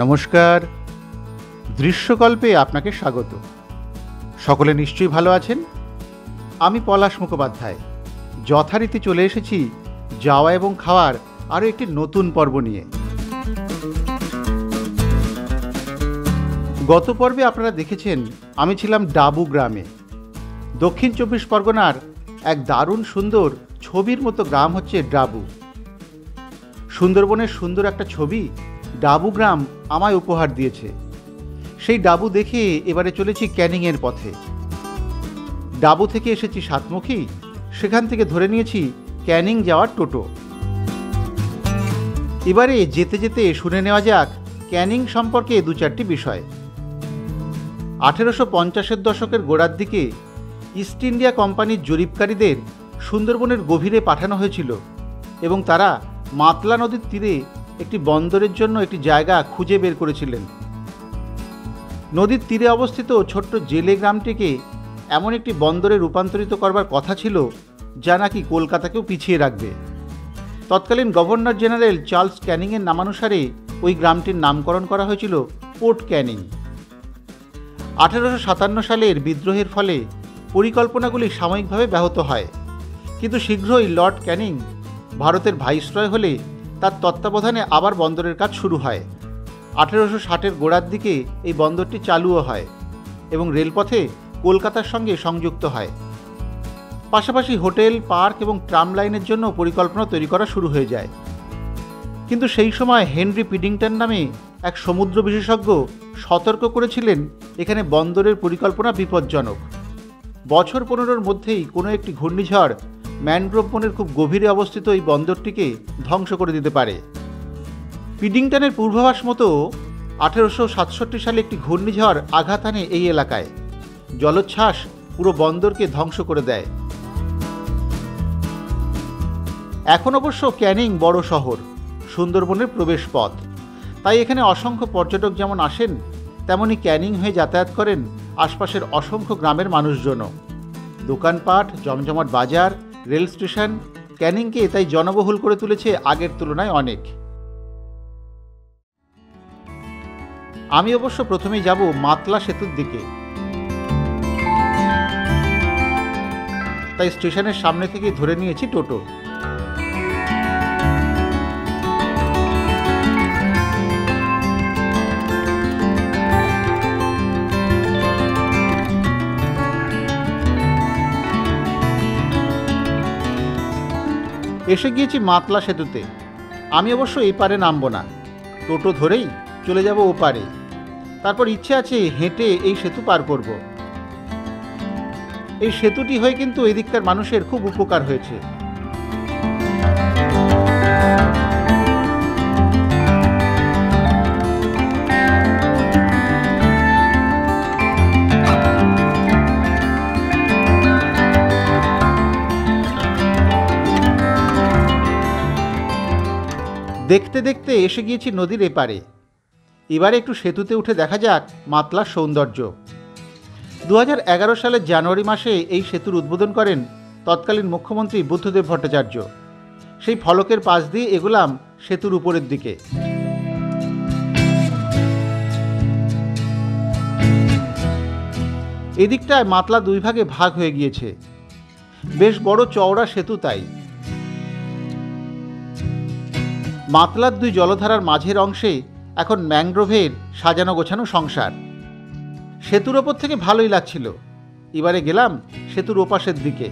নমস্কার। দৃশ্যকল্পে আপনাকে স্বাগত। সকলে নিশ্চয়ই ভালো আছেন। আমি পলাশ মুখোপাধ্যায় যথারীতি চলে এসেছি যাওয়া এবং খাওয়ার আরও একটি নতুন পর্ব নিয়ে। গত পর্বে আপনারা দেখেছেন আমি ছিলাম ডাবু গ্রামে। দক্ষিণ 24 পরগনার এক দারুণ সুন্দর ছবির মতো গ্রাম হচ্ছে ডাবু। সুন্দরবনের সুন্দর একটা ছবি ডাবু গ্রাম আমায় উপহার দিয়েছে। সেই ডাবু দেখে এবারে চলেছি ক্যানিংয়ের পথে। ডাবু থেকে এসেছি সাতমুখী, সেখান থেকে ধরে নিয়েছি ক্যানিং যাওয়ার টোটো। এবারে যেতে যেতে শুনে নেওয়া যাক ক্যানিং সম্পর্কে দু চারটি বিষয়। 1850-এর দশকের গোড়ার দিকে ইস্ট ইন্ডিয়া কোম্পানির জরিপকারীদের সুন্দরবনের গভীরে পাঠানো হয়েছিল এবং তারা মাতলা নদীর তীরে একটি বন্দরের জন্য একটি জায়গা খুঁজে বের করেছিলেন। নদীর তীরে অবস্থিত ছোট্ট জেলে গ্রামটিকে এমন একটি বন্দরে রূপান্তরিত করবার কথা ছিল যা নাকি কলকাতাকেও পিছিয়ে রাখবে। তৎকালীন গভর্নর জেনারেল চার্লস ক্যানিংয়ের নামানুসারে ওই গ্রামটির নামকরণ করা হয়েছিল পোর্ট ক্যানিং। 1857 সালের বিদ্রোহের ফলে পরিকল্পনাগুলি সাময়িকভাবে ব্যাহত হয়, কিন্তু শীঘ্রই লর্ড ক্যানিং ভারতের ভাইসরয় হলে তার তত্ত্বাবধানে আবার বন্দরের কাজ শুরু হয়। 1860-এর গোড়ার দিকে এই বন্দরটি চালুও হয় এবং রেলপথে কলকাতার সঙ্গে সংযুক্ত হয়। পাশাপাশি হোটেল, পার্ক এবং ট্রাম লাইনের জন্য পরিকল্পনা তৈরি করা শুরু হয়ে যায়। কিন্তু সেই সময় হেনরি পিডিংটন নামে এক সমুদ্র বিশেষজ্ঞ সতর্ক করেছিলেন এখানে বন্দরের পরিকল্পনা বিপজ্জনক। বছর 15-র মধ্যেই কোনো একটি ঘূর্ণিঝড় ম্যানগ্রোভ বনের খুব গভীরে অবস্থিত এই বন্দরটিকে ধ্বংস করে দিতে পারে। পিডিংটনের পূর্বাভাস মতো 1867 সালে একটি ঘূর্ণিঝড় আঘাত আনে এই এলাকায়। জলোচ্ছ্বাস পুরো বন্দরকে ধ্বংস করে দেয়। এখন অবশ্য ক্যানিং বড় শহর, সুন্দরবনের প্রবেশ পথ, তাই এখানে অসংখ্য পর্যটক যেমন আসেন তেমনি ক্যানিং হয়ে যাতায়াত করেন আশপাশের অসংখ্য গ্রামের মানুষজনও। দোকানপাট, জমজমাট বাজার, রেল স্টেশন ক্যানিংকে তাই জনবহুল করে তুলেছে আগের তুলনায় অনেক। আমি অবশ্য প্রথমেই যাব মাতলা সেতুর দিকে। তাই স্টেশনের সামনে থেকে ধরে নিয়েছি টোটো। এসে গিয়েছি মাতলা সেতুতে। আমি অবশ্য এই পারে নামবো না, টোটো ধরেই চলে যাব ও পারে। তারপর ইচ্ছে আছে হেঁটে এই সেতু পার করব। এই সেতুটি হয়ে কিন্তু এদিককার মানুষের খুব উপকার হয়েছে। দেখতে দেখতে এসে গিয়েছি নদীর এপারে। এবারে একটু সেতুতে উঠে দেখা যাক মাতলার সৌন্দর্য। 2011 সালের জানুয়ারি মাসে এই সেতুর উদ্বোধন করেন তৎকালীন মুখ্যমন্ত্রী বুদ্ধদেব ভট্টাচার্য। সেই ফলকের পাশ দিয়ে এগোলাম সেতুর উপরের দিকে। এদিকটায় মাতলা দুই ভাগে ভাগ হয়ে গিয়েছে। বেশ বড় চওড়া সেতু তাই। মাতলার দুই জলধারার মাঝের অংশে এখন ম্যানগ্রোভের সাজানো গোছানো সংসার। সেতুর ওপর থেকে ভালোই লাগছিল। এবারে গেলাম সেতুর ওপাশের দিকে।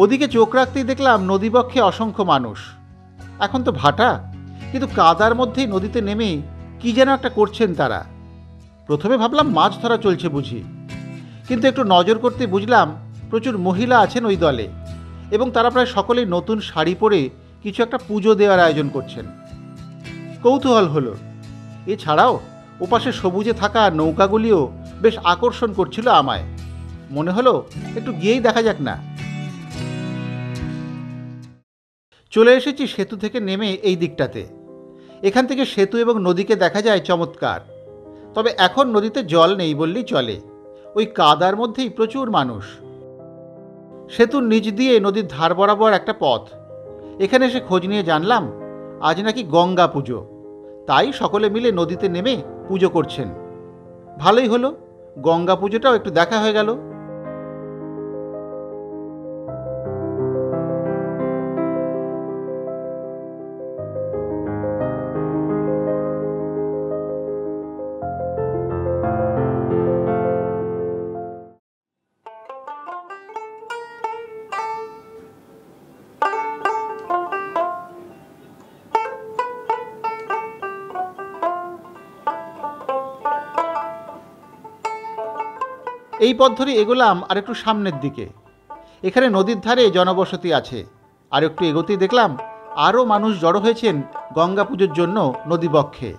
ওদিকে চোখ রাখতেই দেখলাম নদীবক্ষে অসংখ্য মানুষ। এখন তো ভাটা, কিন্তু কাদার মধ্যেই নদীতে নেমে কি যেন একটা করছেন তারা। প্রথমে ভাবলাম মাছ ধরা চলছে বুঝি, কিন্তু একটু নজর করতে বুঝলাম প্রচুর মহিলা আছেন ওই দলে এবং তারা প্রায় সকলেই নতুন শাড়ি পরে কিছু একটা পুজো দেওয়ার আয়োজন করছেন। কৌতূহল হলো। এছাড়াও ওপাশে সবুজে থাকা নৌকাগুলিও বেশ আকর্ষণ করছিল আমায়। মনে হলো একটু গিয়েই দেখা যাক না। চলে এসেছি সেতু থেকে নেমে এই দিকটাতে। এখান থেকে সেতু এবং নদীকে দেখা যায় চমৎকার। তবে এখন নদীতে জল নেই বললেই চলে। ওই কাদার মধ্যেই প্রচুর মানুষ। সেতুর নিচ দিয়ে নদীর ধার বরাবর একটা পথ। এখানে এসে খোঁজ নিয়ে জানলাম আজ নাকি গঙ্গা পুজো, তাই সকলে মিলে নদীতে নেমে পুজো করছেন। ভালোই হলো, গঙ্গা পুজোটাও একটু দেখা হয়ে গেল। এই পথ ধরে এগোলাম আর একটু সামনের দিকে। এখানে নদীর ধারে জনবসতি আছে। আর একটু এগোতেই দেখলাম আরও মানুষ জড়ো হয়েছেন গঙ্গা পুজোর জন্য নদীবক্ষে।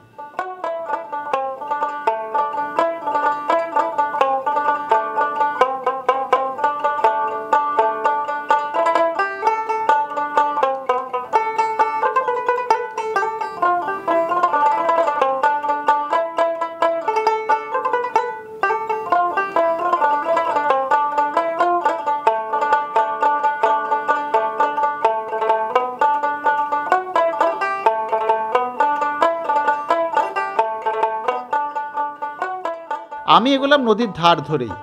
আমি এগোলাম নদীর ধার ধরেই।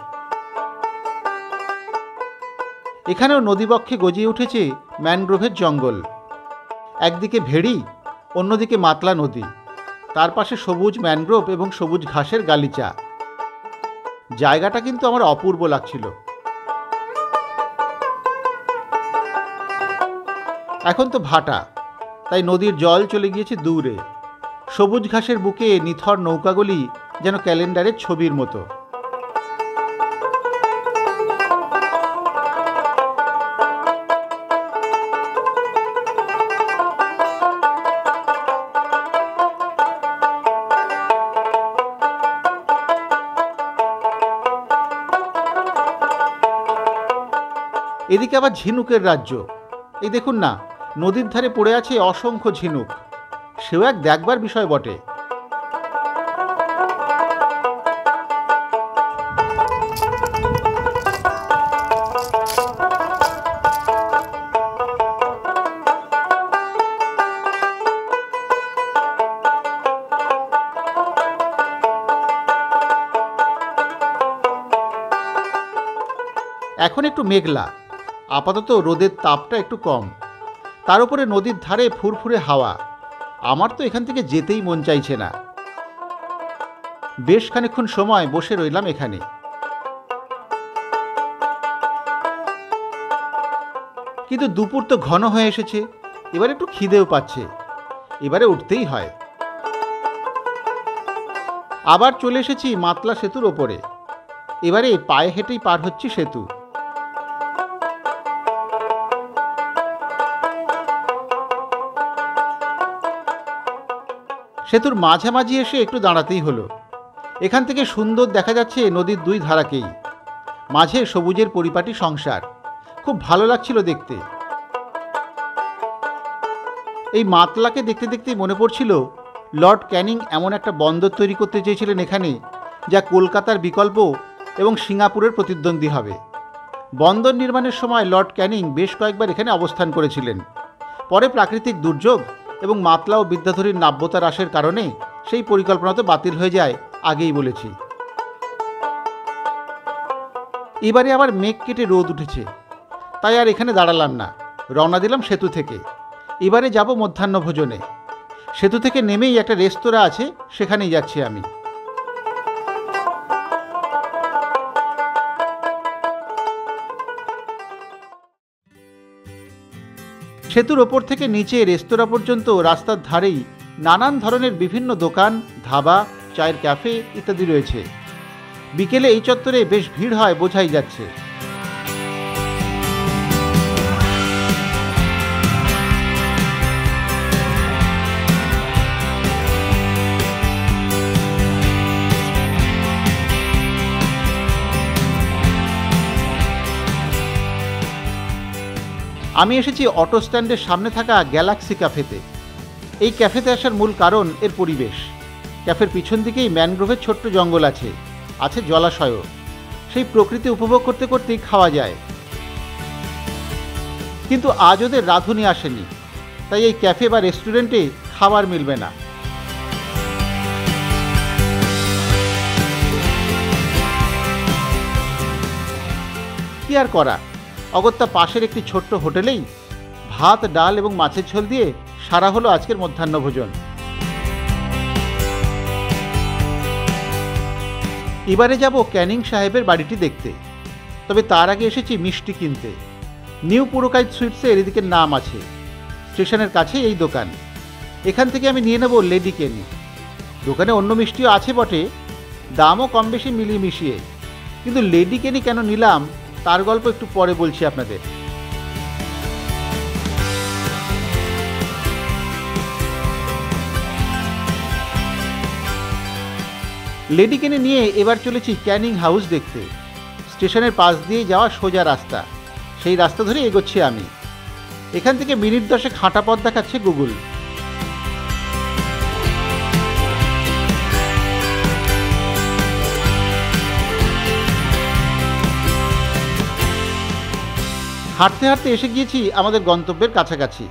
এখানেও নদীবক্ষে গজিয়ে উঠেছে ম্যানগ্রোভের জঙ্গল। একদিকে ভেড়ি, অন্যদিকে মাতলা নদী, তার পাশে সবুজ ম্যানগ্রোভ এবং সবুজ ঘাসের গালিচা। জায়গাটা কিন্তু আমার অপূর্ব লাগছিল। এখন তো ভাটা, তাই নদীর জল চলে গিয়েছে দূরে। সবুজ ঘাসের বুকে নিথর নৌকাগুলি যেন ক্যালেন্ডারের ছবির মতো। এদিকে আবার ঝিনুকের রাজ্য। এই দেখুন না, নদীর ধারে পড়ে আছে অসংখ্য ঝিনুক। সেও এক দেখবার বিষয় বটে। এখন একটু মেঘলা, আপাতত রোদের তাপটা একটু কম। তার উপরে নদীর ধারে ফুরফুরে হাওয়া। আমার তো এখান থেকে যেতেই মন চাইছে না। বেশ খানিকক্ষণ সময় বসে রইলাম এখানে। কিন্তু দুপুর তো ঘন হয়ে এসেছে, এবার একটু খিদেও পাচ্ছে। এবারে উঠতেই হয়। আবার চলে এসেছি মাতলা সেতুর ওপরে। এবারে পায়ে হেঁটেই পার হচ্ছি সেতু। সেতুর মাঝামাঝি এসে একটু দাঁড়াতেই হলো। এখান থেকে সুন্দর দেখা যাচ্ছে নদীর দুই ধারাকেই। মাঝে সবুজের পরিপাটি সংসার, খুব ভালো লাগছিল দেখতে। এই মাতলাকে দেখতে দেখতেই মনে পড়ছিল লর্ড ক্যানিং এমন একটা বন্দর তৈরি করতে চেয়েছিলেন এখানে, যা কলকাতার বিকল্প এবং সিঙ্গাপুরের প্রতিদ্বন্দ্বী হবে। বন্দর নির্মাণের সময় লর্ড ক্যানিং বেশ কয়েকবার এখানে অবস্থান করেছিলেন। পরে প্রাকৃতিক দুর্যোগ এবং মাতলা ও বিদ্যাধরীর নাব্যতা হ্রাসের কারণে সেই পরিকল্পনা তো বাতিল হয়ে যায়, আগেই বলেছি। এবারে আবার মেঘ কেটে রোদ উঠেছে, তাই আর এখানে দাঁড়ালাম না, রওনা দিলাম সেতু থেকে। এবারে যাব মধ্যাহ্নভোজনে। সেতু থেকে নেমেই একটা রেস্তোরাঁ আছে, সেখানেই যাচ্ছি আমি। সেতুর ওপর থেকে নিচে রেস্তোরাঁ পর্যন্ত রাস্তার ধারেই নানান ধরনের বিভিন্ন দোকান, ধাবা, চায়ের ক্যাফে ইত্যাদি রয়েছে। বিকেলে এই চত্বরে বেশ ভিড় হয়, বোঝাই যাচ্ছে। আমি এসেছি অটো স্ট্যান্ডের সামনে থাকা গ্যালাক্সি ক্যাফেতে। এই ক্যাফেতে আসার মূল কারণ এর পরিবেশ। ক্যাফের পিছন দিকেই ম্যানগ্রোভের ছোট্ট জঙ্গল আছে, আছে জলাশয়ও। সেই প্রকৃতি উপভোগ করতে করতেই খাওয়া যায়। কিন্তু আজ ওদের রাঁধুনি আসেনি, তাই এই ক্যাফে বা রেস্টুরেন্টে খাবার মিলবে না। কি আর করা, অগত্যা পাশের একটি ছোট্ট হোটেলেই ভাত, ডাল এবং মাছের ঝোল দিয়ে সারা হলো আজকের মধ্যাহ্নভোজন। এবারে যাব ক্যানিং সাহেবের বাড়িটি দেখতে, তবে তার আগে এসেছি মিষ্টি কিনতে। নিউ পুরকাইত সুইটসের এদিকে নাম আছে, স্টেশনের কাছে এই দোকান। এখান থেকে আমি নিয়ে নেব লেডি কেনি। দোকানে অন্য মিষ্টিও আছে বটে, দামও কম বেশি মিলিয়ে মিশিয়ে, কিন্তু লেডি কেনি কেন নিলাম তার গল্প একটু পরে বলছি আপনাদের। লেডি কেনি নিয়ে এবার চলেছি ক্যানিং হাউস দেখতে। স্টেশনের পাশ দিয়ে যাওয়া সোজা রাস্তা, সেই রাস্তা ধরে এগোচ্ছি আমি। এখান থেকে মিনিট 10 হাঁটা পথ দেখাচ্ছে গুগল। হাঁটতে হাঁটতে এসে গিয়েছি আমাদের গন্তব্যের কাছাকাছি।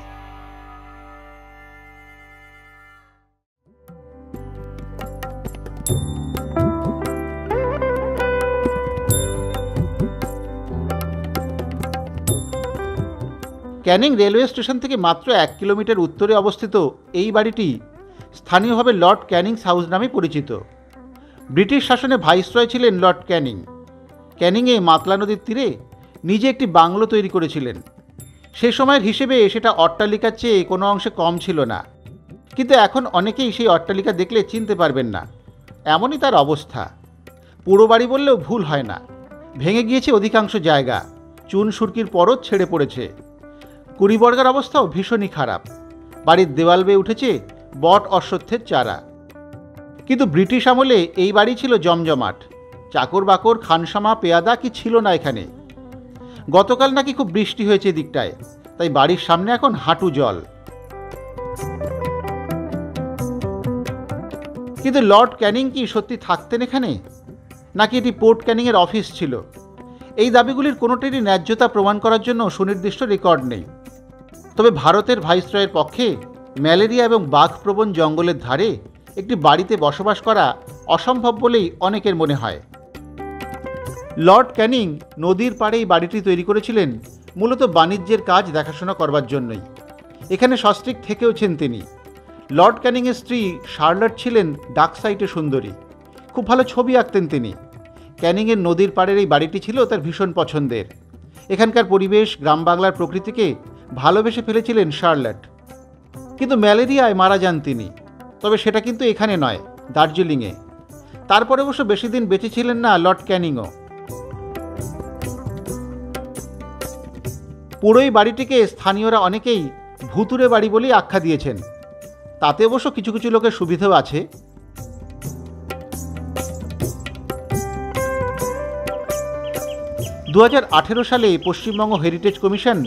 ক্যানিং রেলওয়ে স্টেশন থেকে মাত্র 1 কিলোমিটার উত্তরে অবস্থিত এই বাড়িটি স্থানীয়ভাবে লর্ড ক্যানিংস হাউস নামে পরিচিত। ব্রিটিশ শাসনে ভাইসরয় ছিলেন লর্ড ক্যানিং। ক্যানিংয়ে মাতলা নদীর তীরে নিজে একটি বাংলো তৈরি করেছিলেন। সে সময়ের হিসেবে সেটা অট্টালিকার চেয়ে কোনো অংশে কম ছিল না, কিন্তু এখন অনেকেই সেই অট্টালিকা দেখলে চিনতে পারবেন না, এমনই তার অবস্থা। পুরো বাড়ি বললেও ভুল হয় না। ভেঙে গিয়েছে অধিকাংশ জায়গা, চুন সুরকির পরত ছেড়ে পড়েছে। কুড়িবর্গার অবস্থাও ভীষণই খারাপ। বাড়ির দেওয়াল বেয়ে উঠেছে বট অশ্বত্থের চারা। কিন্তু ব্রিটিশ আমলে এই বাড়ি ছিল জমজমাট। চাকর বাকর, খানসামা, পেয়াদা কি ছিল না এখানে। গতকাল নাকি খুব বৃষ্টি হয়েছে দিকটায়, তাই বাড়ির সামনে এখন হাঁটু জল। কিন্তু লর্ড ক্যানিং কি সত্যি থাকতেন এখানে, নাকি এটি পোর্ট ক্যানিংয়ের অফিস ছিল? এই দাবিগুলির কোনোটিরই ন্যায্যতা প্রমাণ করার জন্য সুনির্দিষ্ট রেকর্ড নেই। তবে ভারতের ভাইসরয়ের পক্ষে ম্যালেরিয়া এবং বাঘপ্রবণ জঙ্গলের ধারে একটি বাড়িতে বসবাস করা অসম্ভব বলেই অনেকের মনে হয়। লর্ড ক্যানিং নদীর পাড়ে এই বাড়িটি তৈরি করেছিলেন মূলত বাণিজ্যের কাজ দেখাশোনা করবার জন্যই। এখানে সস্ত্রীক থেকেওছেন তিনি। লর্ড ক্যানিংয়ের স্ত্রী শার্লট ছিলেন ডাক সাইটে সুন্দরী, খুব ভালো ছবি আঁকতেন তিনি। ক্যানিংয়ের নদীর পাড়ের এই বাড়িটি ছিল তার ভীষণ পছন্দের। এখানকার পরিবেশ, গ্রাম বাংলার প্রকৃতিকে ভালোবেসে ফেলেছিলেন শার্লট। কিন্তু ম্যালেরিয়ায় মারা যান তিনি। তবে সেটা কিন্তু এখানে নয়, দার্জিলিংয়ে। তারপরে অবশ্য বেশি দিন বেঁচে ছিলেন না লর্ড ক্যানিংও। পুরোই বাড়িটিকে স্থানীয়রা অনেকেই ভুতুরে বাড়ি বলেই আখ্যা দিয়েছেন। তাতে অবশ্য কিছু কিছু লোকের সুবিধাও আছে। 2018 সালে পশ্চিমবঙ্গ হেরিটেজ কমিশন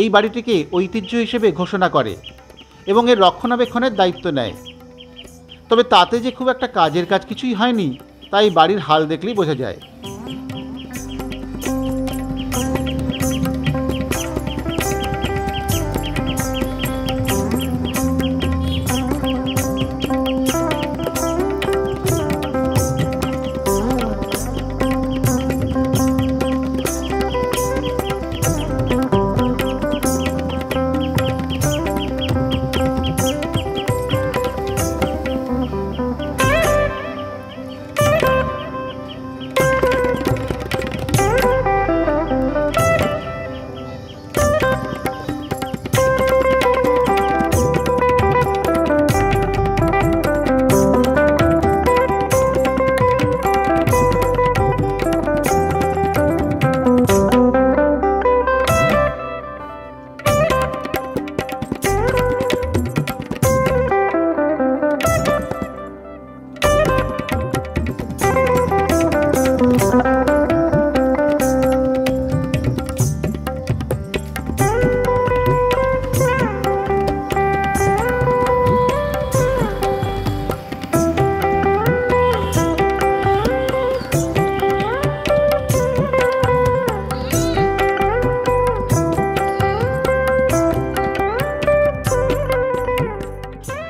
এই বাড়িটিকে ঐতিহ্য হিসেবে ঘোষণা করে এবং এর রক্ষণাবেক্ষণের দায়িত্ব নেয়। তবে তাতে যে খুব একটা কাজের কাজ কিছুই হয়নি, তাই বাড়ির হাল দেখলেই বোঝা যায়।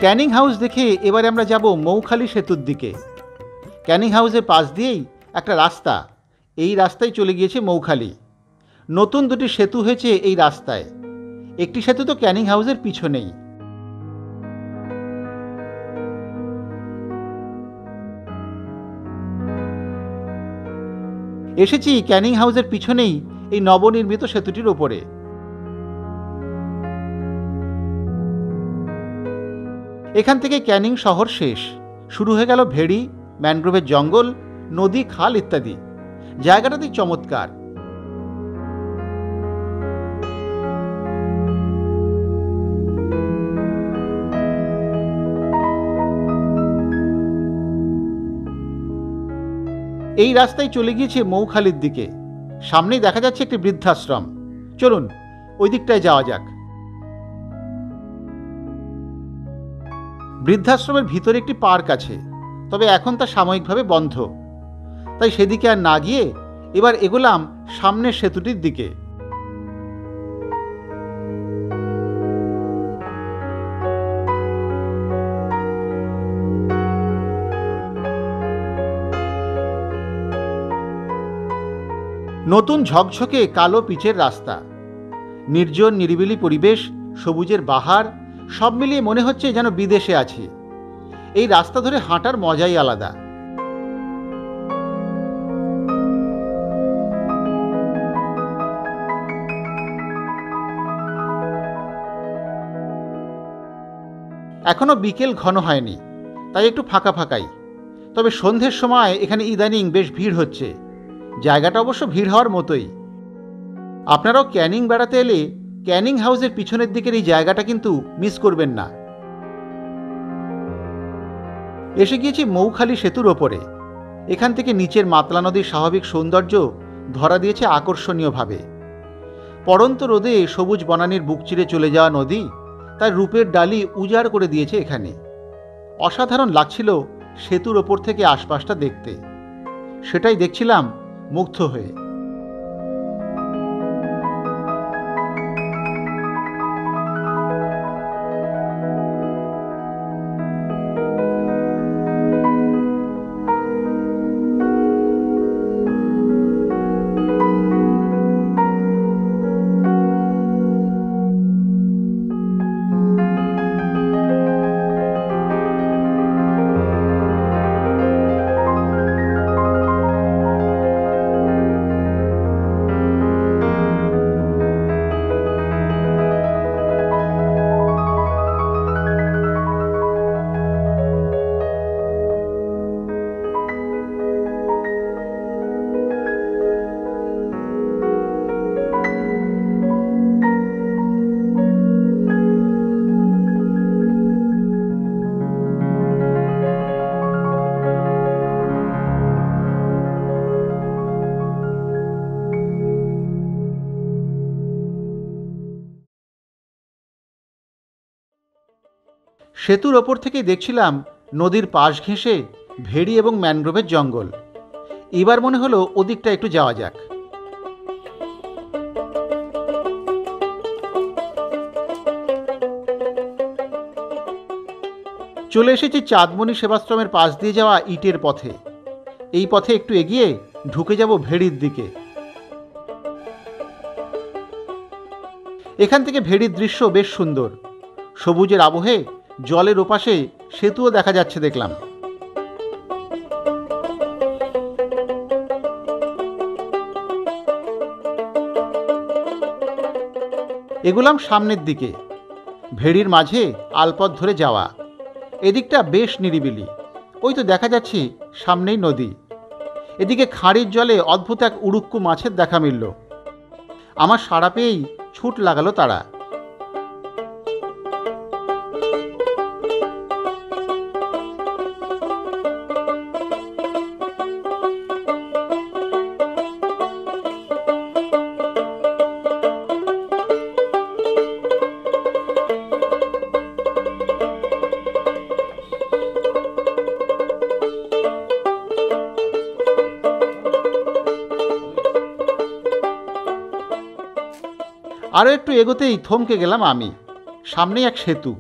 ক্যানিং হাউস দেখে এবারে আমরা যাব মৌখালি সেতুর দিকে। ক্যানিং হাউসের পাশ দিয়েই একটা রাস্তা, এই রাস্তায় চলে গিয়েছে মৌখালি। নতুন দুটি সেতু হয়েছে এই রাস্তায়। একটি সেতু তো ক্যানিং হাউসের পিছনেই। এসেছি ক্যানিং হাউসের পিছনেই এই নবনির্মিত সেতুটির ওপরে। এখান থেকে ক্যানিং শহর শেষ, শুরু হয়ে গেল ভেড়ি, ম্যানগ্রোভের জঙ্গল, নদী, খাল ইত্যাদি। জায়গাটাতে চমৎকার। এই রাস্তায় চলে গিয়েছে মৌখালির দিকে। সামনেই দেখা যাচ্ছে একটি বৃদ্ধাশ্রম। চলুন ওই দিকটায় যাওয়া যাক। বৃদ্ধাশ্রমের ভিতরে একটি পার্ক আছে, তবে এখন তা সাময়িকভাবে বন্ধ। তাই সেদিকে আর না গিয়ে এবার এগোলাম সামনের সেতুটির দিকে। নতুন ঝকঝকে কালো পিচের রাস্তা, নির্জন নিরিবিলি পরিবেশ, সবুজের বাহার, সব মিলিয়ে মনে হচ্ছে যেন বিদেশে আছি। এই রাস্তা ধরে হাঁটার মজাই আলাদা। এখনো বিকেল ঘন হয়নি, তাই একটু ফাঁকা ফাঁকাই। তবে সন্ধ্যের সময় এখানে ইদানিং বেশ ভিড় হচ্ছে। জায়গাটা অবশ্য ভিড় হওয়ার মতোই। আপনারাও ক্যানিং বেড়াতে এলে ক্যানিং হাউসের পিছনের দিকের এই জায়গাটা কিন্তু মিস করবেন না। এসে গিয়েছি মৌখালি সেতুর ওপরে। এখান থেকে নিচের মাতলা নদীর স্বাভাবিক সৌন্দর্য ধরা দিয়েছে আকর্ষণীয়ভাবে। পড়ন্ত রোদে সবুজ বনানীর বুক চিরে চলে যাওয়া নদী তার রূপের ডালি উজাড় করে দিয়েছে এখানে। অসাধারণ লাগছিল সেতুর ওপর থেকে আশপাশটা দেখতে। সেটাই দেখছিলাম মুগ্ধ হয়ে। সেতুর ওপর থেকেই দেখছিলাম নদীর পাশ ঘেঁষে ভেড়ি এবং ম্যানগ্রোভের জঙ্গল। এবার মনে হলো ওদিকটা একটু যাওয়া যাক। চলে এসেছি চাঁদমণি সেবাশ্রমের পাশ দিয়ে যাওয়া ইটের পথে। এই পথে একটু এগিয়ে ঢুকে যাব ভেড়ির দিকে। এখান থেকে ভেড়ির দৃশ্য বেশ সুন্দর। সবুজের আবহে জলের ওপাশে সেতুও দেখা যাচ্ছে দেখলাম। এগুলাম সামনের দিকে। ভেড়ির মাঝে আলপথ ধরে যাওয়া। এদিকটা বেশ নিরিবিলি। ওই তো দেখা যাচ্ছে সামনেই নদী। এদিকে খাঁড়ির জলে অদ্ভুত এক উড়ুক্কু মাছের দেখা মিলল। আমার সাড়া পেয়েই ছুট লাগালো তারা। আরও একটু এগোতেই থমকে গেলাম আমি। সামনেই এক সেতু।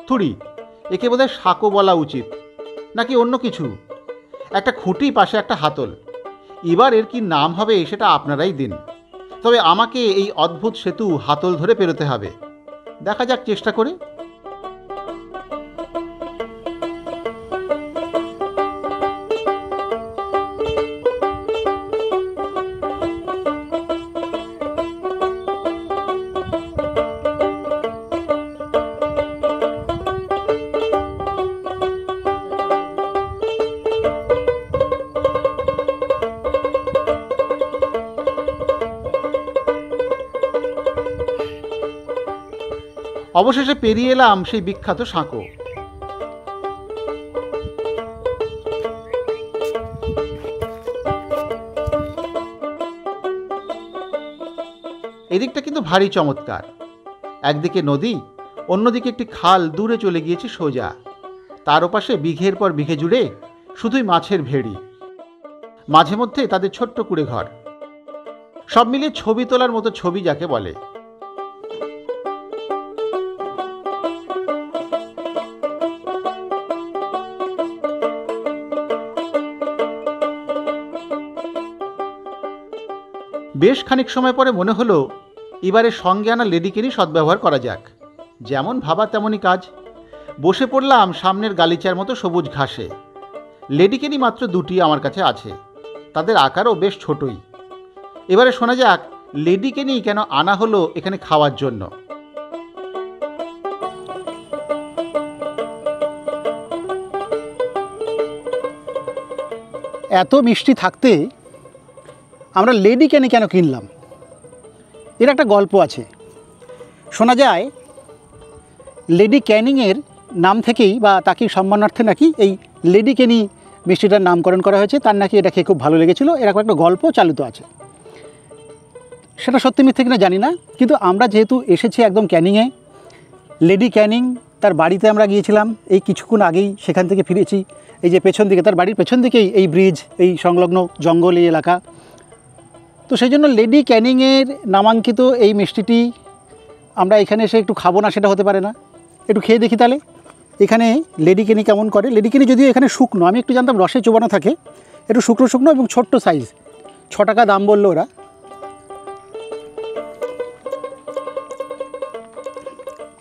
থুড়ি, একে বোধহয় সাঁকো বলা উচিত, নাকি অন্য কিছু। একটা খুঁটি, পাশে একটা হাতল। এবার এর কি নাম হবে সেটা আপনারাই দিন। তবে আমাকে এই অদ্ভুত সেতু হাতল ধরে পেরোতে হবে। দেখা যাক চেষ্টা করে। অবশেষে পেরিয়ে এলাম সেই বিখ্যাত সাঁকো। এদিকটা কিন্তু ভারী চমৎকার। একদিকে নদী, অন্যদিকে একটি খাল দূরে চলে গিয়েছে সোজা। তার ওপাশে বিঘের পর বিঘে জুড়ে শুধুই মাছের ভেড়ি, মাঝে মধ্যে তাদের ছোট্ট কুড়ে ঘর। সব মিলিয়ে ছবি তোলার মতো ছবি যাকে বলে। বেশ খানিক সময় পরে মনে হলো এবারে সঙ্গে আনা লেডিকেনি সদ্ব্যবহার করা যাক। যেমন ভাবা তেমনই কাজ। বসে পড়লাম সামনের গালিচার মতো সবুজ ঘাসে। লেডিকেনি মাত্র দুটি আমার কাছে আছে, তাদের আকারও বেশ ছোটই। এবারে শোনা যাক লেডিকেনি কেন আনা হলো এখানে খাওয়ার জন্য। এত মিষ্টি থাকতে আমরা লেডিকেনি কেন কিনলাম, এর একটা গল্প আছে। শোনা যায় লেডি ক্যানিংয়ের নাম থেকেই বা তাকে সম্মানার্থে নাকি এই লেডিকেনি মিষ্টিটার নামকরণ করা হয়েছে। তার নাকি এটা খেয়ে খুব ভালো লেগেছিলো, এরকম একটা গল্প চালিত আছে। সেটা সত্যি মিথ্যে কিনা জানি না, কিন্তু আমরা যেহেতু এসেছি একদম ক্যানিংয়ে, লেডি ক্যানিং তার বাড়িতে আমরা গিয়েছিলাম এই কিছুক্ষণ আগেই, সেখান থেকে ফিরেছি। এই যে পেছন দিকে, তার বাড়ির পেছন দিকেই এই ব্রিজ, এই সংলগ্ন জঙ্গল, এই এলাকা। তো সেই জন্য লেডি ক্যানিংয়ের নামাঙ্কিত এই মিষ্টিটি আমরা এখানে এসে একটু খাবো না সেটা হতে পারে না। একটু খেয়ে দেখি তাহলে এখানে লেডিকেনি কেমন করে। লেডিকেনি যদিও এখানে শুকনো, আমি একটু জানতাম রসে চোবানো থাকে, একটু শুকনো শুকনো এবং ছোট্ট সাইজ। 6 টাকা দাম বললো ওরা।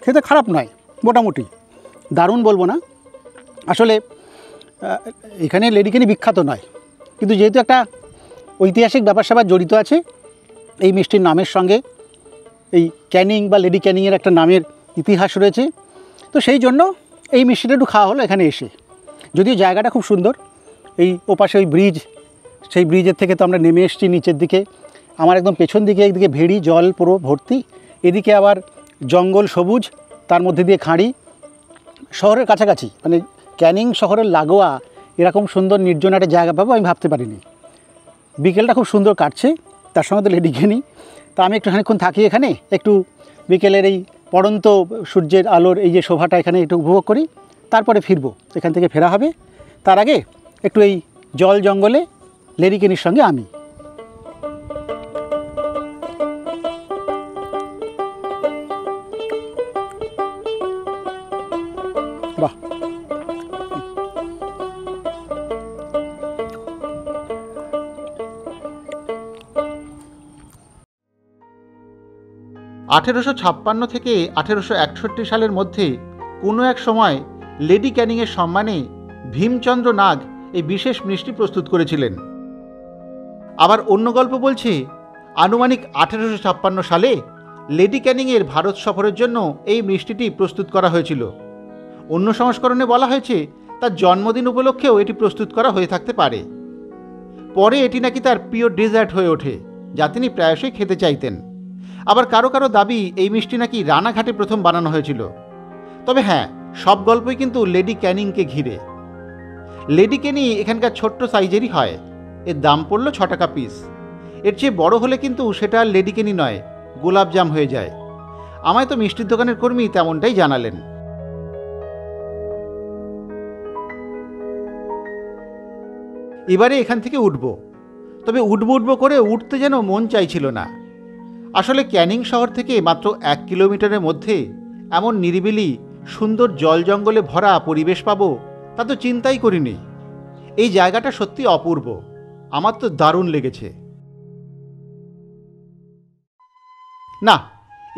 খেতে খারাপ নয়, মোটামুটি, দারুণ বলবো না। আসলে এখানে লেডিকেনি বিখ্যাত নয়, কিন্তু যেহেতু একটা ঐতিহাসিক ব্যাপার স্যাপার জড়িত আছে এই মিষ্টির নামের সঙ্গে, এই ক্যানিং বা লেডি ক্যানিংয়ের একটা নামের ইতিহাস রয়েছে, তো সেই জন্য এই মিষ্টিটা একটু খাওয়া হলো এখানে এসে। যদিও জায়গাটা খুব সুন্দর, এই ওপাশে ওই ব্রিজ, সেই ব্রিজের থেকে তো আমরা নেমে এসেছি নিচের দিকে। আমার একদম পেছন দিকে একদিকে ভেড়ি, জল পুরো ভর্তি, এদিকে আবার জঙ্গল সবুজ, তার মধ্যে দিয়ে খাঁড়ি। শহরের কাছাকাছি, মানে ক্যানিং শহরের লাগোয়া এরকম সুন্দর নির্জন একটা জায়গা পাবো আমি ভাবতে পারিনি। বিকেলটা খুব সুন্দর কাটছে, তার সঙ্গে তো লেডিকেনি। তা আমি একটু খানিকক্ষণ থাকি এখানে, একটু বিকেলের এই পড়ন্ত সূর্যের আলোর এই যে শোভাটা এখানে একটু উপভোগ করি, তারপরে ফিরবো। এখান থেকে ফেরা হবে, তার আগে একটু এই জল জঙ্গলে লেডিকেনির সঙ্গে আমি। বাহ, 1856 থেকে 1861 সালের মধ্যে কোনো এক সময় লেডি ক্যানিংয়ের সম্মানে ভীমচন্দ্র নাগ এই বিশেষ মিষ্টি প্রস্তুত করেছিলেন। আবার অন্য গল্প বলছে আনুমানিক 1856 সালে লেডি ক্যানিংয়ের ভারত সফরের জন্য এই মিষ্টিটি প্রস্তুত করা হয়েছিল। অন্য সংস্করণে বলা হয়েছে তার জন্মদিন উপলক্ষেও এটি প্রস্তুত করা হয়ে থাকতে পারে। পরে এটি নাকি তার প্রিয় ডেজার্ট হয়ে ওঠে, যা তিনি প্রায়শই খেতে চাইতেন। আবার কারো কারো দাবি এই মিষ্টি নাকি রানাঘাটে প্রথম বানানো হয়েছিল। তবে হ্যাঁ, সব গল্পই কিন্তু লেডি ক্যানিংকে ঘিরে। লেডি ক্যানি এখানকার ছোট্ট সাইজেরই হয়, এর দাম পড়ল 6 টাকা পিস। এর চেয়ে বড় হলে কিন্তু সেটা আর লেডি ক্যানি নয়, গোলাপজাম হয়ে যায়। আমায় তো মিষ্টির দোকানের কর্মী তেমনটাই জানালেন। এবারে এখান থেকে উঠব, তবে উঠব করে উঠতে যেন মন চাইছিল না। আসলে ক্যানিং শহর থেকে মাত্র 1 কিলোমিটারের মধ্যে এমন নিরিবিলি সুন্দর জল জঙ্গলে ভরা পরিবেশ পাবো তা তো চিন্তাই করিনি। এই জায়গাটা সত্যি অপূর্ব, আমার তো দারুণ লেগেছে। না,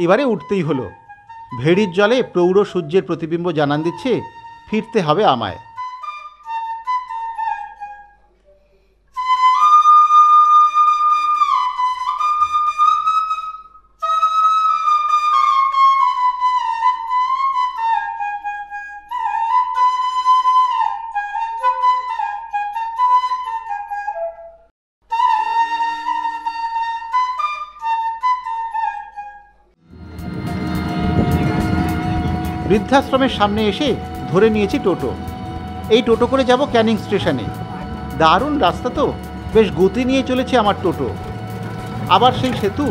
এবারে উঠতেই হলো। ভেড়ির জলে প্রৌঢ় সূর্যের প্রতিবিম্ব জানান দিচ্ছে ফিরতে হবে আমায়। বৃদ্ধাশ্রমের সামনে এসে ধরে নিয়েছি টোটো। এই টোটো করে যাব ক্যানিং স্টেশনে। দারুণ রাস্তা তো, বেশ গতি নিয়ে চলেছে আমার টোটো। আবার সেই সেতু।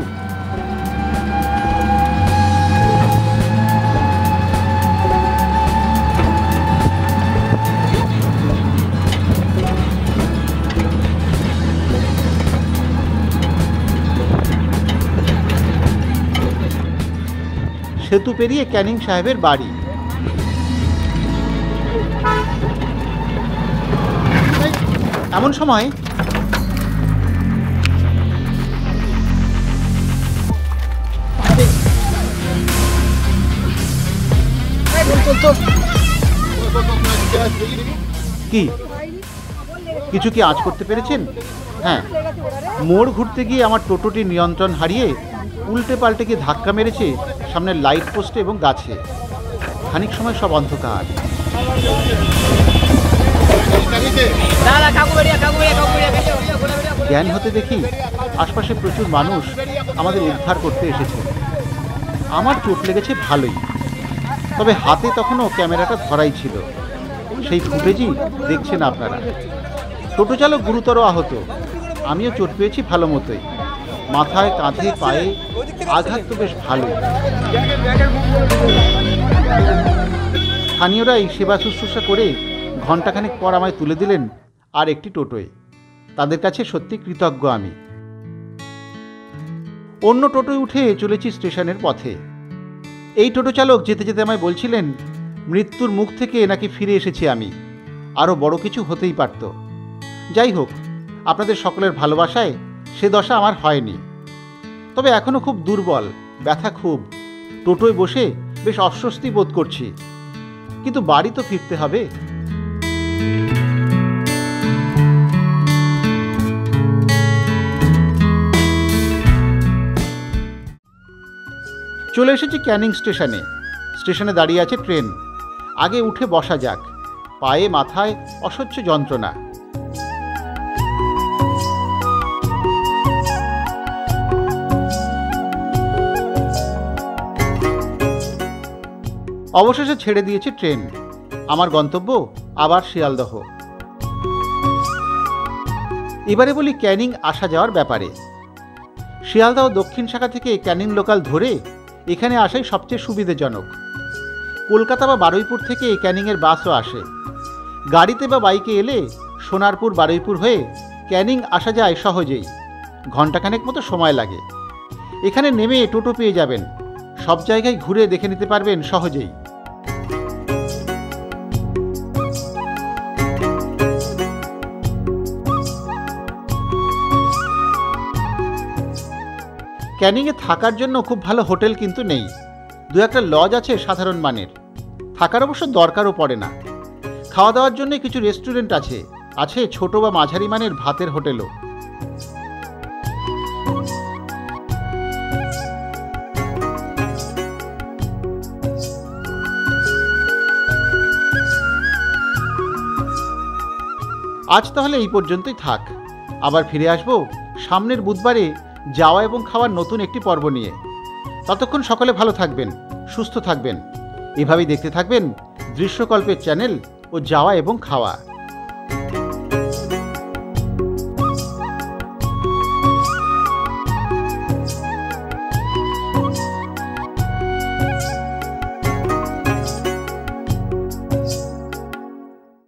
সেতু পেরিয়ে ক্যানিং সাহেবের বাড়ি। এমন সময় কি কিছু কি আঁচ করতে পেরেছেন? হ্যাঁ, মোড় ঘুরতে গিয়ে আমার টোটোটি নিয়ন্ত্রণ হারিয়ে উল্টে পাল্টে গিয়ে ধাক্কা মেরেছে সামনের লাইট পোস্টে এবং গাছে। খানিক সময় সব অন্ধকার। জ্ঞান হতে দেখি আশপাশে প্রচুর মানুষ আমাদের উদ্ধার করতে এসেছে। আমার চোট লেগেছে ভালোই, তবে হাতে তখনও ক্যামেরাটা ধরাই ছিল। সেই ফুটেজই দেখছেন আপনারা। টোটো চালক গুরুতর আহত, আমিও চোট পেয়েছি ভালো মতোই। মাথায়, কাঁধে, পায়ে আঘাত তো বেশ ভালোই। স্থানীয়রাই সেবা শুশ্রূষা করে ঘণ্টাখানেক পর আমায় তুলে দিলেন আর একটি টোটোয়। তাদের কাছে সত্যি কৃতজ্ঞ আমি। অন্য টোটোয় উঠে চলেছি স্টেশনের পথে। এই টোটো চালক যেতে যেতে আমায় বলছিলেন মৃত্যুর মুখ থেকে নাকি ফিরে এসেছি আমি, আরও বড় কিছু হতেই পারত। যাই হোক, আপনাদের সকলের ভালোবাসায় সে দশা আমার হয়নি। তবে এখনও খুব দুর্বল, ব্যথা খুব। টোটোয় বসে বেশ অস্বস্তি বোধ করছি, কিন্তু বাড়ি তো ফিরতে হবে। চলে এসেছি ক্যানিং স্টেশনে। স্টেশনে দাঁড়িয়ে আছে ট্রেন। আগে উঠে বসা যাক। পায়ে মাথায় অসহ্য যন্ত্রণা। অবশেষে ছেড়ে দিয়েছে ট্রেন। আমার গন্তব্য আবার শিয়ালদহ। এবারে বলি ক্যানিং আসা যাওয়ার ব্যাপারে। শিয়ালদহ দক্ষিণ শাখা থেকে ক্যানিং লোকাল ধরে এখানে আসাই সবচেয়ে সুবিধাজনক। কলকাতা বা বারুইপুর থেকে ক্যানিংয়ের বাসও আসে। গাড়িতে বা বাইকে এলে সোনারপুর বারুইপুর হয়ে ক্যানিং আসা যায় সহজেই। ঘণ্টাখানেক মতো সময় লাগে। এখানে নেমে টোটো পেয়ে যাবেন। সব জায়গায় ঘুরে দেখে নিতে পারবেন সহজেই। ক্যানিংয়ে থাকার জন্য খুব ভালো হোটেল কিন্তু নেই। দু একটা লজ আছে সাধারণ মানের, থাকার অবশ্য দরকারও পড়ে না। খাওয়া দাওয়ার জন্য কিছু রেস্টুরেন্ট আছে, আছে ছোট বা মাঝারি মানের ভাতের হোটেলও। আজ তাহলে এই পর্যন্তই থাক। আবার ফিরে আসবো সামনের বুধবারে যাওয়া এবং খাওয়ার নতুন একটি পর্ব নিয়ে। ততক্ষণ সকলে ভালো থাকবেন, সুস্থ থাকবেন। এভাবেই দেখতে থাকবেন দৃশ্যকল্পের চ্যানেল ও যাওয়া এবং খাওয়া।